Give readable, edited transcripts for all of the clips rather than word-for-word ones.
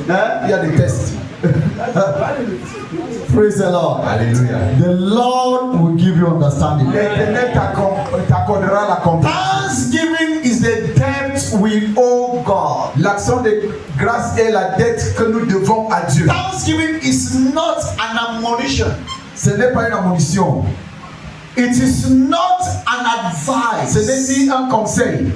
Il y a des tests. Praise the Lord. Alléluia. The Lord will give you understanding. L'Éternel t'accordera la compréhension. Thanksgiving is the debt we owe God. L'action de grâce est la dette que nous devons à Dieu. Thanksgiving is not an admonition. Ce n'est pas une admonition. It is not an advice. Ce n'est ni un conseil.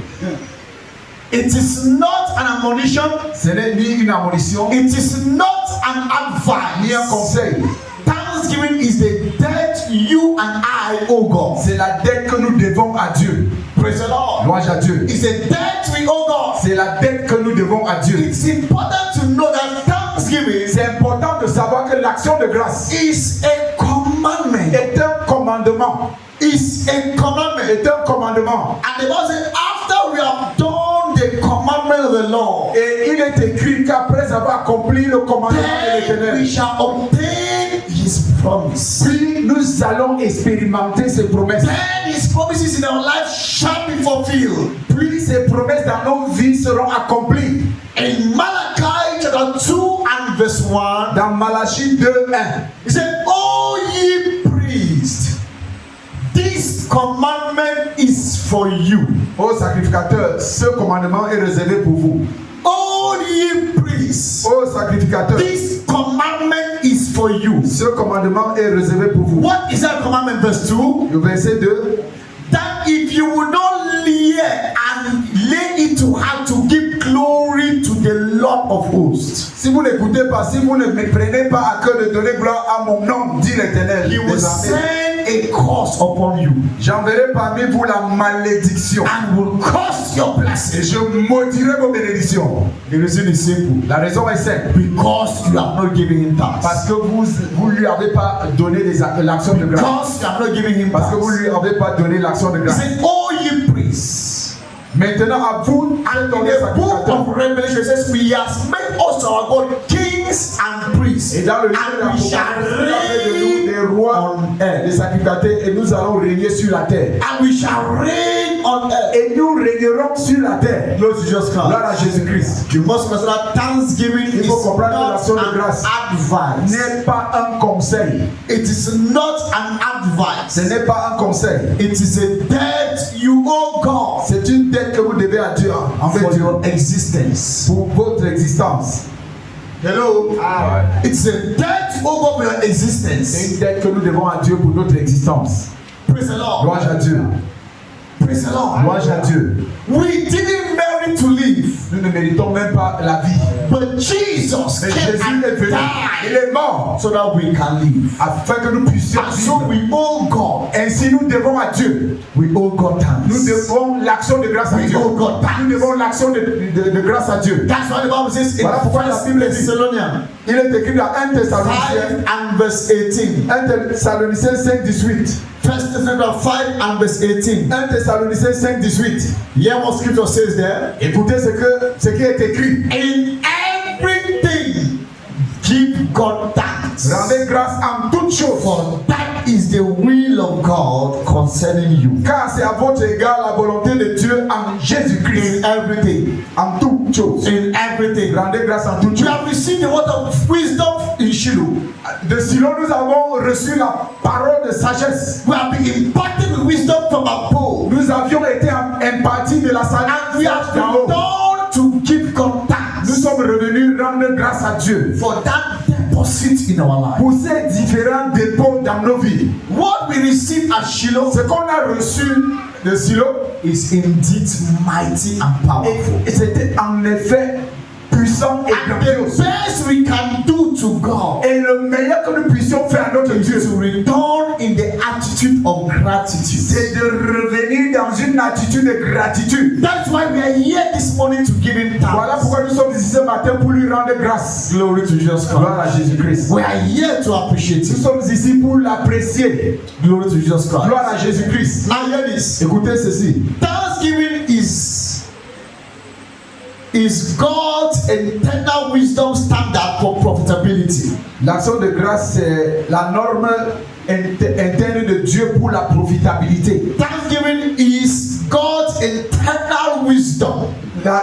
It is not an admonition. Ce n'est ni une admonition. It is not an advice. Ni un conseil. Thanksgiving is the debt you and I owe God. C'est la dette que nous devons à Dieu. Praise the Lord. Louange à Dieu. It's a debt we owe God. C'est la dette que nous devons à Dieu. It's important to know that Thanksgiving C'est important de savoir que l'action de grâce is a commandment. est un commandement. Is a commandment. Est un commandement. And the Bible says, after we have done the commandment of the Lord, Et il est écrit qu'après avoir accompli le commandement de then we l'Éternel, shall obtain His promise. puis nous allons expérimenter ses promesses. Then His promises in our life shall be fulfilled. Puis ces promesses dans nos vies seront accomplies. In Malachi chapter 2 and verse 1, Dans Malachie 2:1, he said, O ye priests, this commandment is for you. ô sacrificateur, ce commandement est réservé pour vous. O ye priests, Ô sacrificateur, this commandment is for you. ce commandement est réservé pour vous. What is that commandment? Verse 2. Le verset 2, That if you would not hear and lay it to heart to give glory to the Lord of hosts, si vous n'écoutez pas, si vous ne me prenez pas à cœur de donner gloire à mon nom, dit l'Éternel, He will des armées, send a curse upon you j'enverrai parmi vous la malédiction and will curse your et blessing. je maudirai vos bénédictions. The reason is simple. La raison est simple, Because you have not given him parce thanks. que vous lui avez pas donné l'action de grâce. Because you have not given him Parce que vous thanks. lui avez pas donné l'action de He grâce. said, "O ye priests." Maintenant à vous, And dans in les the book sacrificateurs. of Revelation, it says, "We has made us our God kings and priests, Et dans le livre de and we shall l'Apocalypse, il a fait de nous des reign rois, on earth, des sacrificateurs, et nous allons régner sur la terre. and we shall reign on earth." Et nous régnerons sur la terre. Glory to Jesus Christ. Gloire à Jésus-Christ. You must understand that Thanksgiving Il is faut comprendre que not l'action de an grâce advice. n'est pas un conseil. It is not an advice. Ce n'est pas un conseil. It is a debt you owe God C'est une dette que vous devez à Dieu envers for Dieu your existence. pour votre existence. Hello. It's a debt you owe God for your C'est existence. une dette que nous devons à Dieu pour notre existence. Praise the Lord. Louange à Dieu. Praise the Lord. Louange à Dieu. We didn't merit to live, Nous ne méritons même pas la vie. but Jesus Mais came Jésus and est venu. Il died est mort so that we can live. afin que nous puissions And so vivre. we owe God. Ainsi nous devons à Dieu. We owe God Nous thanks. devons l'action de grâce à We Dieu. owe God thanks. Nous devons l'action de grâce à Dieu. That's why the Bible says in Voilà pourquoi la 1 Bible dit. Thessalonians Il est écrit dans 1 5 Thessaloniciens, and verse 18. 1 Thessaloniciens 5, 18. 1 Thessalonians 5 and verse 18. 1 Thessaloniciens 5, 18. Hear what scripture says there. Écoutez ce qui est écrit. In everything, give God thanks. Rendez grâce en toutes choses, For that is the will of God concerning you. car c'est à votre égard la volonté de Dieu en Jésus-Christ. In everything. En toutes choses. In everything. Rendez grâce en toutes You choses. have received the word of wisdom in Shiloh. De Silo, nous avons reçu la parole de sagesse. We have been imparted with wisdom from above. Nous avions été impartis de la And we have sagesse d'en haut. returned to give God thanks. Nous sommes revenus rendre grâce à Dieu For that deposit in our life. pour ces différents dépôts dans nos vies. What we received at Shiloh Ce qu'on a reçu de Silo, is indeed mighty and powerful. et c'était en effet puissant et And the grandiose. best we can do to God Et le meilleur que nous puissions faire à notre Dieu, is to return in the attitude of gratitude. c'est de revenir dans une attitude de gratitude. That's why we are here this morning to give Him Voilà thanks. pourquoi nous sommes ici ce matin pour lui rendre grâce. Glory to Jesus Gloire à Christ. Jésus-Christ. We are here to appreciate Nous Him. sommes ici pour l'apprécier. Glory to Jesus Christ. Gloire à Jésus-Christ. Now hear this. Écoutez ceci. Thanksgiving is God's internal wisdom standard for profitability. L'action de grâce, c'est la norme interne de Dieu pour la profitabilité. Thanksgiving is God's eternal wisdom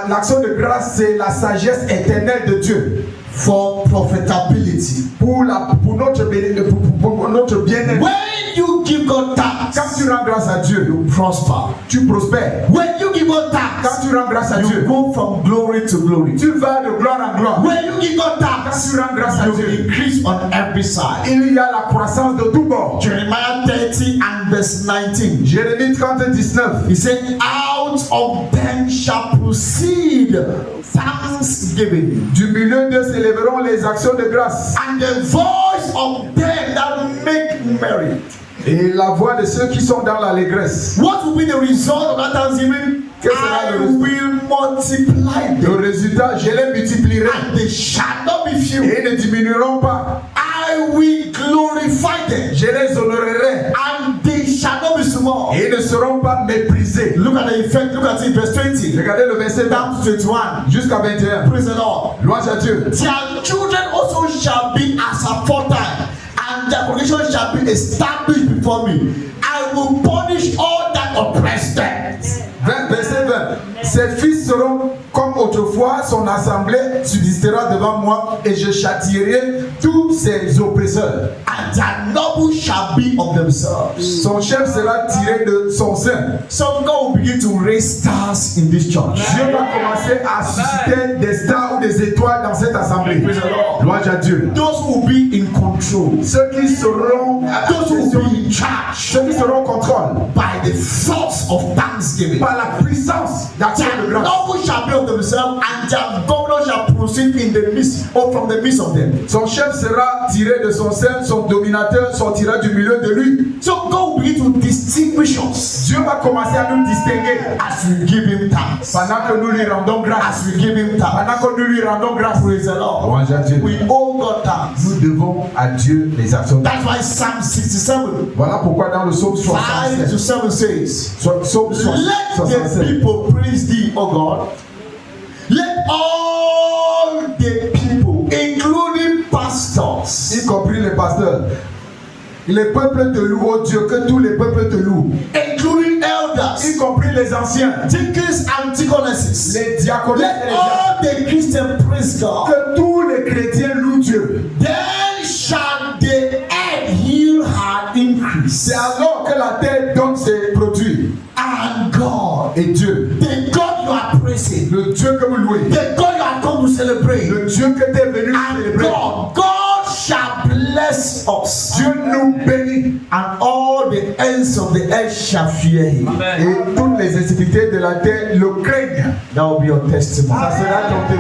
L'action de grâce, c'est la sagesse éternelle de Dieu for profitability. pour notre bien-être. When you give God Quand thanks, tu rends grâce à Dieu, you prosper. tu prospères. When you give God Quand thanks, tu rends grâce à you Dieu, go from glory to glory. tu vas de gloire en gloire. When you give God Quand thanks, tu rends grâce à you Dieu, increase on every side. il y a la croissance de tous bords. Jeremiah 30 and verse 19. Jérémie 30, 19. He said, out of them shall proceed thanksgiving, Du milieu d'eux s'élèveront les actions de grâce. and the voice of them that make merry. Et la voix de ceux qui sont dans l'allégresse. What will be the result of that thanksgiving? Qu'est-ce sera I le résultat? will multiply Le them, résultat, je les multiplierai. and they shall not be few. Et ils ne diminueront pas. I will glorify them, Je les honorerai. and they shall not be small. Et ils ne seront pas méprisés. Look at the effect. Look at it, verse 20 Regardez le verset 20 down to 21. jusqu'à 21. Praise the Lord. Louange à Dieu. Their children also shall be as aforetime, and their congregation shall be established before me. I will punish all that oppress them. Verset 20. Ses fils seront comme autrefois, son assemblée subsistera devant moi et je châtierai tous ses oppresseurs. And their noble shall be of themselves. Son chef sera tiré de son sein. So God will begin to raise stars in this church. Dieu va commencer à susciter des stars ou des étoiles dans cette assemblée. Praise the Lord. Louange à Dieu. Those who will be in control, Ceux qui seront those who will be in charge ceux qui seront au contrôle by the force of thanksgiving. par la puissance d'action de Their grâce. noble shall be of themselves, and their governor shall proceed in the midst or from the midst of them. Son chef sera tiré de son sein, son dominateur sortira du milieu de lui. So God will begin to distinguish us Dieu va commencer à nous distinguer as we give Him thanks. pendant que nous lui rendons grâce. As we give Him thanks. Pendant que nous lui rendons grâce. Praise the Lord. Louange à Dieu. We owe God thanks. Nous devons à Dieu les actions. That's why Psalm 67, Voilà pourquoi dans le psaume 5 to 67, 7 says, psaume let the 67, people praise thee, O God. Let all the people, including pastors, y compris les pasteurs, les peuples te louent, oh Dieu, que tous les peuples te louent, including elders, y compris les anciens, deacons and deaconesses. les diaconés Let et les diacres. all the Christians praise God. Que tous les chrétiens louent Dieu. Then shall the earth yield her increase. C'est alors que la terre donne ses produits. And God, Et Dieu, the God you are praising, le Dieu que vous louez, the God you are come to celebrate, le Dieu que tu es venu and célébrer, God shall bless us, Dieu nous bénit and all the ends of the earth shall fear Him. et toutes les extrémités de la terre le craignent. That will be your testimony. Ça sera ton témoignage.